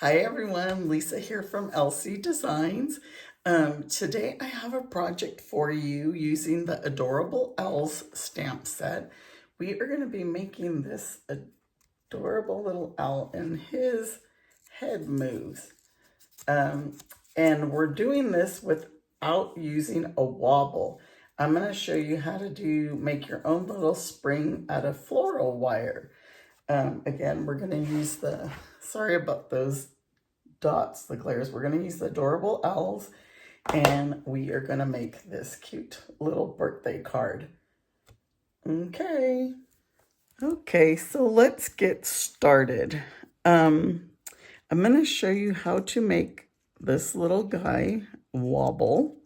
Hi everyone, Lisa here from LC Designs. Today I have a project for you using the Adorable Owls stamp set. We are going to be making this adorable little owl and his head moves. And we're doing this without using a wobble. I'm going to show you how to make your own little spring out of floral wire. Again, we're going to use sorry about those dots, the glares. We're going to use the Adorable Owls, and we are going to make this cute little birthday card. Okay, so let's get started. I'm going to show you how to make this little guy wobble.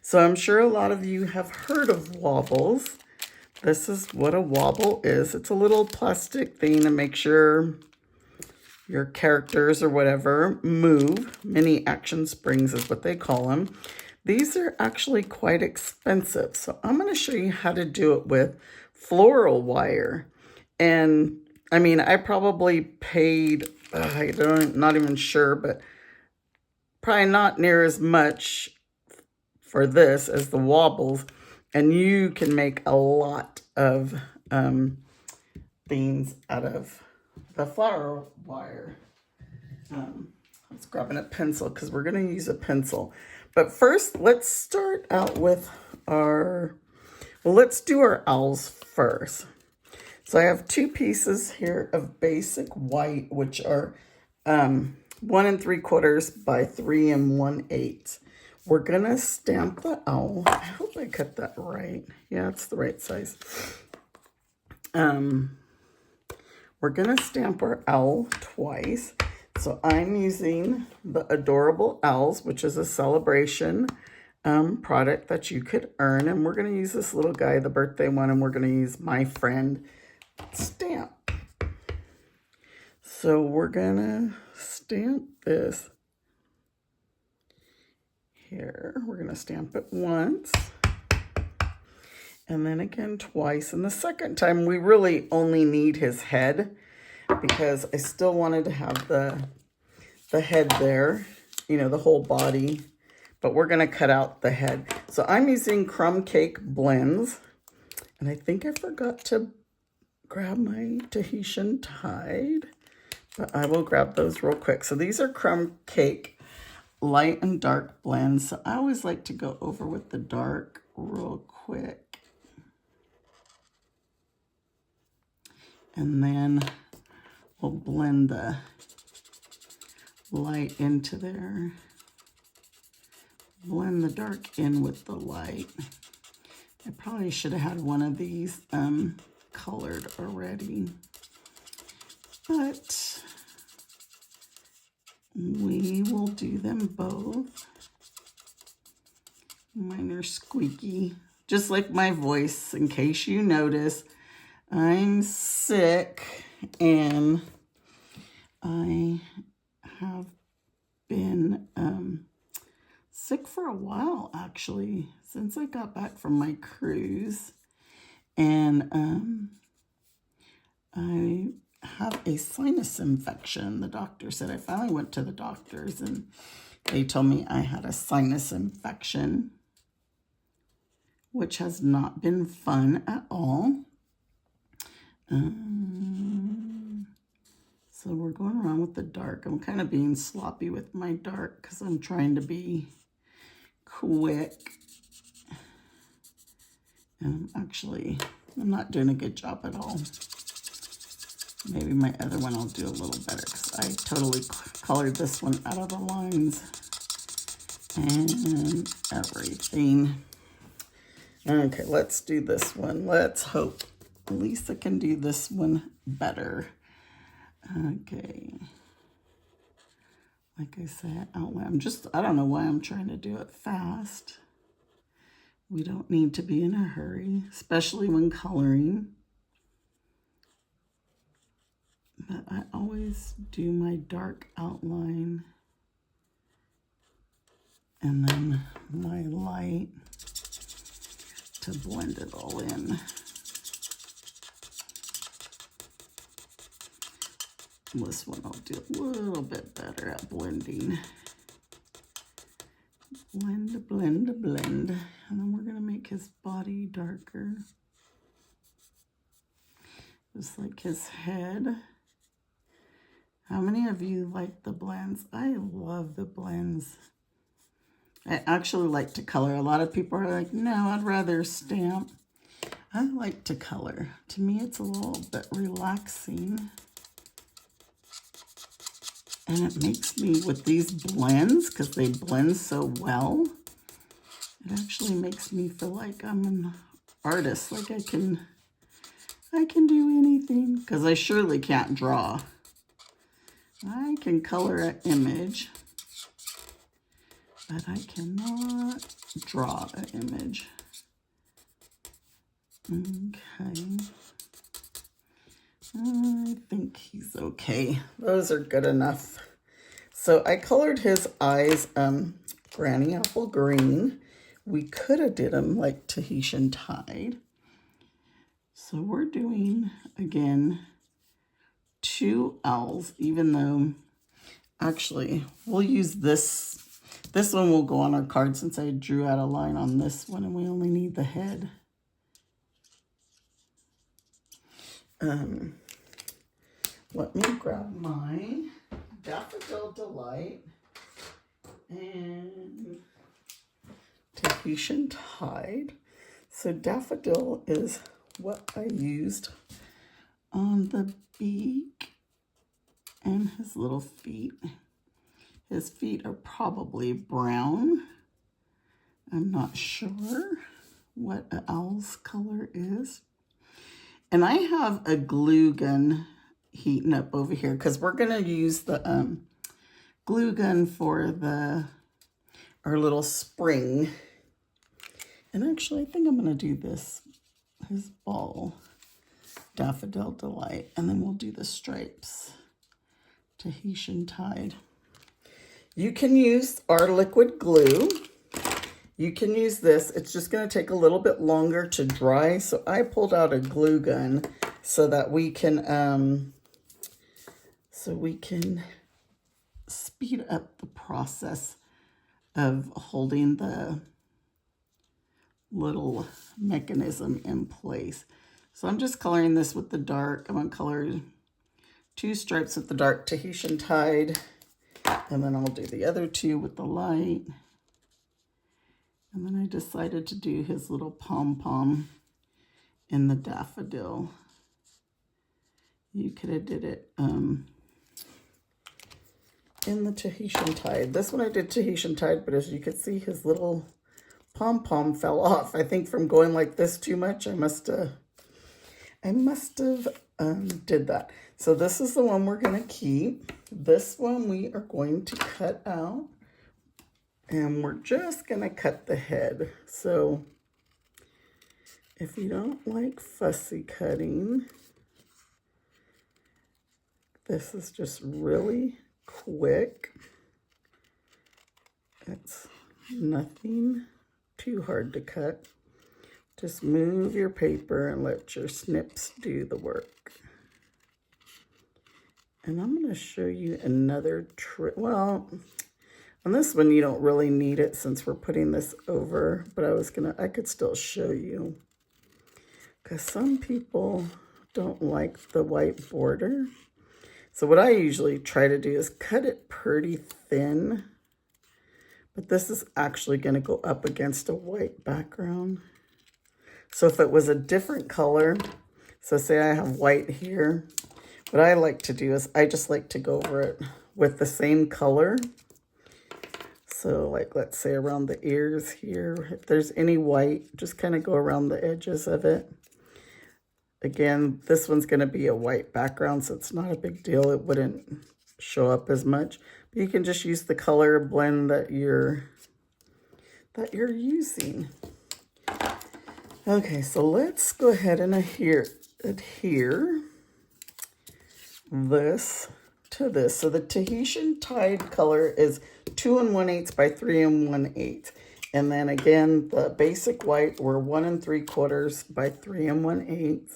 So I'm sure a lot of you have heard of wobbles. This is what a wobble is. It's a little plastic thing to make sure your characters or whatever move. Mini action springs is what they call them. These are actually quite expensive. So I'm going to show you how to do it with floral wire. And I mean, I probably paid, not even sure, but probably not near as much for this as the wobbles. And you can make a lot of things out of the flower wire. Let's grab a pencil because we're going to use a pencil. But first, let's start out with let's do our owls first. So I have 2 pieces here of basic white, which are 1 3/4 by 3 1/8. We're going to stamp the owl. I hope I cut that right. Yeah, it's the right size. We're going to stamp our owl twice. So I'm using the Adorable Owls, which is a celebration product that you could earn. And we're going to use this little guy, the birthday one, and we're going to use My Friend stamp. So we're going to stamp this here. We're going to stamp it once. And then again twice. And the second time, we really only need his head because I still wanted to have the head there, the whole body. But we're going to cut out the head. So I'm using Crumb Cake blends. And I think I forgot to grab my Tahitian Tide. But I will grab those real quick. So these are Crumb Cake light and dark blends. So I always like to go over with the dark real quick. And then we'll blend the light into there. Blend the dark in with the light. I probably should have had one of these colored already. But we will do them both. Mine are squeaky, just like my voice, in case you notice. I'm sick and I have been sick for a while, actually, since I got back from my cruise. And I have a sinus infection. The doctor said, I finally went to the doctors and they told me I had a sinus infection, which has not been fun at all. So we're going around with the dark. I'm kind of being sloppy with my dark because I'm trying to be quick. And actually, I'm not doing a good job at all. Maybe my other one I'll do a little better because I totally colored this one out of the lines and everything. Okay, let's do this one. Let's hope Lisa can do this one better. Okay. Like I said, I don't know why I'm trying to do it fast. We don't need to be in a hurry, especially when coloring. But I always do my dark outline and then my light to blend it all in. This one I'll do a little bit better at blending. Blend, blend, blend. And then we're going to make his body darker. Just like his head. How many of you like the blends? I love the blends. I actually like to color. A lot of people are like, no, I'd rather stamp. I like to color. To me, it's a little bit relaxing. And it makes me, with these blends, because they blend so well, it actually makes me feel like I'm an artist. Like I can do anything, because I surely can't draw. I can color an image, but I cannot draw an image. Okay. I think he's okay. Those are good enough. So I colored his eyes granny apple green. We could have did them like Tahitian Tide. So we're doing, again, 2 owls, even though, actually, we'll use this. This one will go on our card since I drew out a line on this one and we only need the head. Let me grab my Daffodil Delight and Tahitian Tide. So daffodil is what I used on the beak and his little feet. His feet are probably brown. I'm not sure what an owl's color is. And I have a glue gun heating up over here because we're going to use the glue gun for our little spring. And actually, I think I'm going to do his ball, Daffodil Delight, and then we'll do the stripes, Tahitian Tide. You can use our liquid glue. You can use this. It's just going to take a little bit longer to dry. So I pulled out a glue gun so that we can speed up the process of holding the little mechanism in place. So I'm just coloring this with the dark. I'm going to color 2 stripes with the dark Tahitian Tide, and then I'll do the other 2 with the light. And then I decided to do his little pom-pom in the daffodil. You could have did it in the Tahitian Tide. This one I did Tahitian Tide, but as you can see, his little pom-pom fell off. I think from going like this too much, I must have did that. So this is the one we're going to keep. This one we are going to cut out. And we're just going to cut the head. So if you don't like fussy cutting, this is just really quick. It's nothing too hard to cut. Just move your paper and let your snips do the work. And I'm going to show you another trick. Well, on this one, you don't really need it since we're putting this over, but I could still show you. Because some people don't like the white border. So what I usually try to do is cut it pretty thin. But this is actually going to go up against a white background. So if it was a different color, so say I have white here, what I like to do is I just like to go over it with the same color. So like, let's say around the ears here, if there's any white, just kind of go around the edges of it. Again, this one's going to be a white background, so it's not a big deal. It wouldn't show up as much. But you can just use the color blend that you're using. Okay, so let's go ahead and adhere this to this. So the Tahitian Tide color is 2 1/8 by 3 1/8. And then again, the basic white were 1 3/4 by 3 1/8.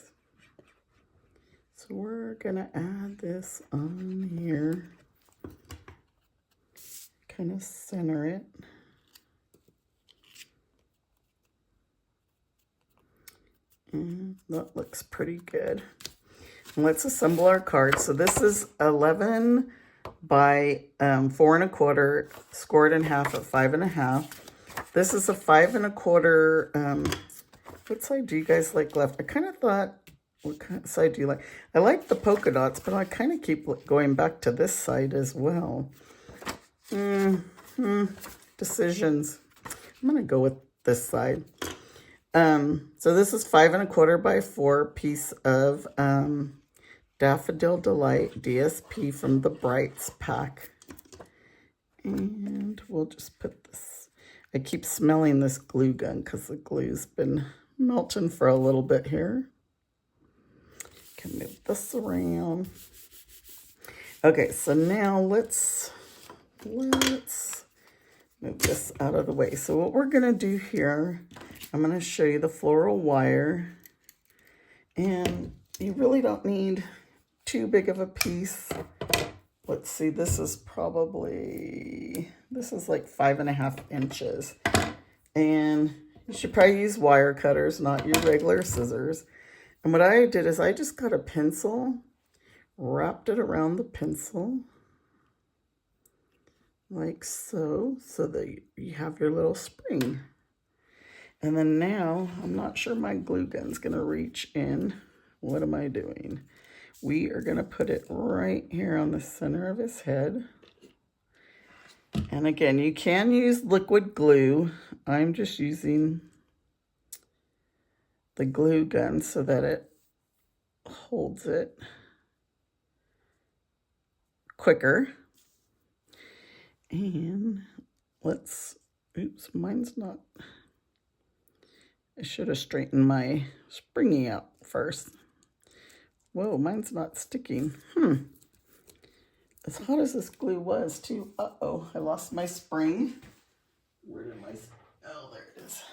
So So we're gonna add this on here. Kind of center it. And that looks pretty good. And let's assemble our card. So this is 11 by 4 1/4, scored in half at 5 1/2. This is a 5 1/4. What side do you guys like left? I kind of thought, what kind of side do you like? I like the polka dots, but I kind of keep going back to this side as well. Decisions. I'm going to go with this side. So this is 5 1/4 by 4 piece of Daffodil Delight DSP from the Brights pack. And we'll just put this. I keep smelling this glue gun because the glue's been melting for a little bit here. Can move this around. Okay, so now let's move this out of the way. So what we're gonna do here, I'm gonna show you the floral wire, and you really don't need too big of a piece. Let's see, this is like 5 1/2 inches. And you should probably use wire cutters, not your regular scissors. And what I did is I just got a pencil, wrapped it around the pencil, like so that you have your little spring. And then now, I'm not sure my glue gun's gonna reach in. What am I doing? We are gonna put it right here on the center of his head. And again, you can use liquid glue. I'm just using the glue gun so that it holds it quicker. And oops, mine's not. I should have straightened my springy out first. Whoa, mine's not sticking. As hot as this glue was, too. Uh-oh, I lost my spring. Where did my... Oh, there it is.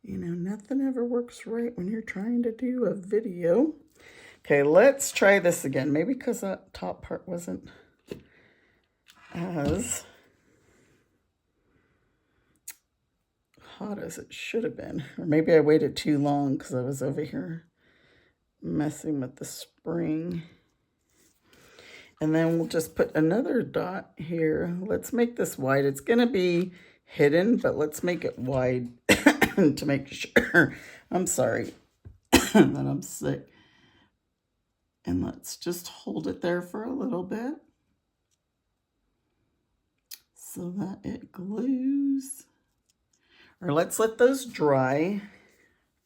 You know, nothing ever works right when you're trying to do a video. Okay, let's try this again. Maybe because that top part wasn't as hot as it should have been. Or maybe I waited too long because I was over here messing with the spring. And then we'll just put another dot here. Let's make this wide. It's going to be hidden, but let's make it wide to make sure. I'm sorry that I'm sick. And let's just hold it there for a little bit so that it glues. Or let's let those dry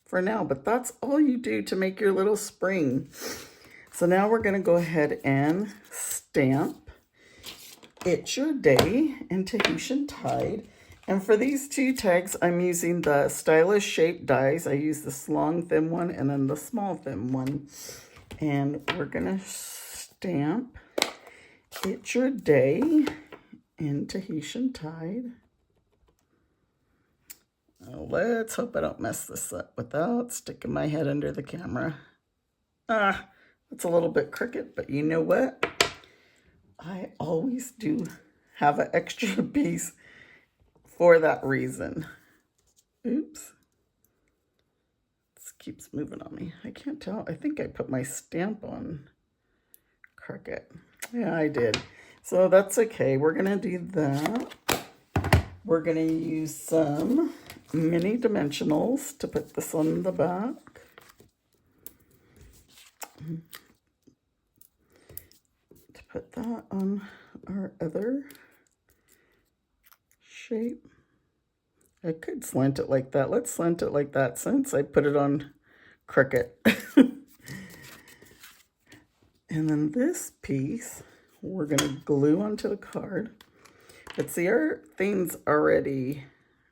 for now, but that's all you do to make your little spring. So now we're going to go ahead and stamp It's Your Day in Tahitian Tide. And for these two tags, I'm using the stylish shape dies. I use this long thin one and then the small thin one. And we're going to stamp It's Your Day in Tahitian Tide. Oh, let's hope I don't mess this up without sticking my head under the camera. It's a little bit crooked, but you know what? I always do have an extra piece for that reason. Oops. This keeps moving on me. I can't tell. I think I put my stamp on crooked. Yeah, I did. So that's okay. We're going to do that. We're going to use some mini dimensionals to put this on the back. To put that on our other shape. I could slant it like that. Let's slant it like that since I put it on crooked. And then this piece we're going to glue onto the card. But see, our thing's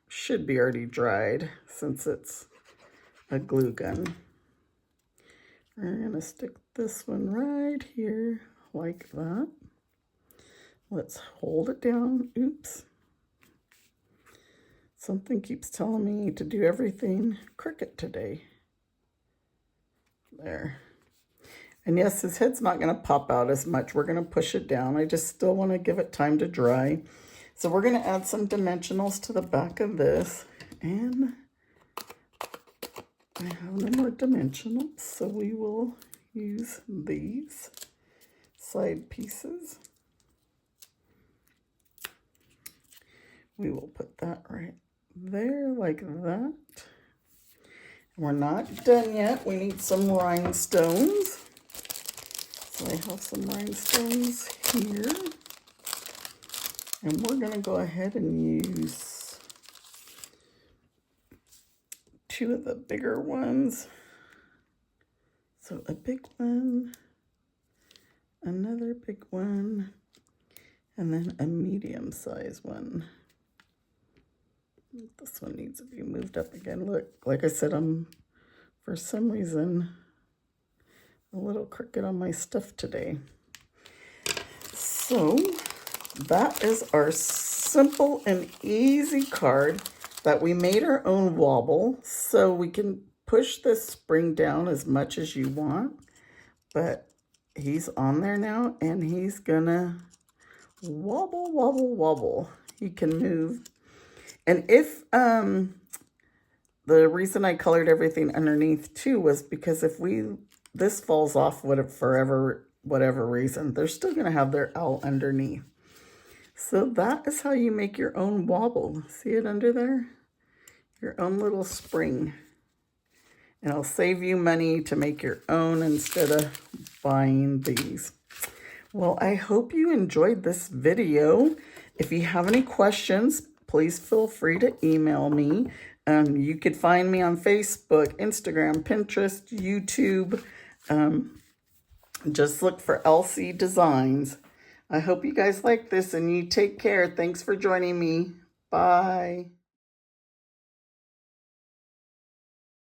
should be already dried since it's a glue gun. We're going to stick this one right here like that. Let's hold it down. Oops. Something keeps telling me to do everything crooked today. There. And yes, his head's not going to pop out as much. We're going to push it down. I just still want to give it time to dry. So we're going to add some dimensionals to the back of this. And I have no more dimensionals, so we will use these side pieces. We will put that right there like that. We're not done yet. We need some rhinestones. So I have some rhinestones here. And we're going to go ahead and use 2 of the bigger ones. So a big one, another big one, and then a medium-sized one. This one needs to be moved up again. Look, like I said, I'm, for some reason, a little crooked on my stuff today. So that is our simple and easy card that we made our own wobble. So we can push this spring down as much as you want, but he's on there now and he's gonna wobble, wobble, wobble. He can move. And if, the reason I colored everything underneath too was because if this falls off whatever reason, they're still going to have their owl underneath. So that is how you make your own wobble. See it under there? Your own little spring. And it'll save you money to make your own instead of buying these. Well, I hope you enjoyed this video. If you have any questions, please feel free to email me. You could find me on Facebook, Instagram, Pinterest, YouTube. Just look for LC Designs. I hope you guys like this and you take care. Thanks for joining me. Bye.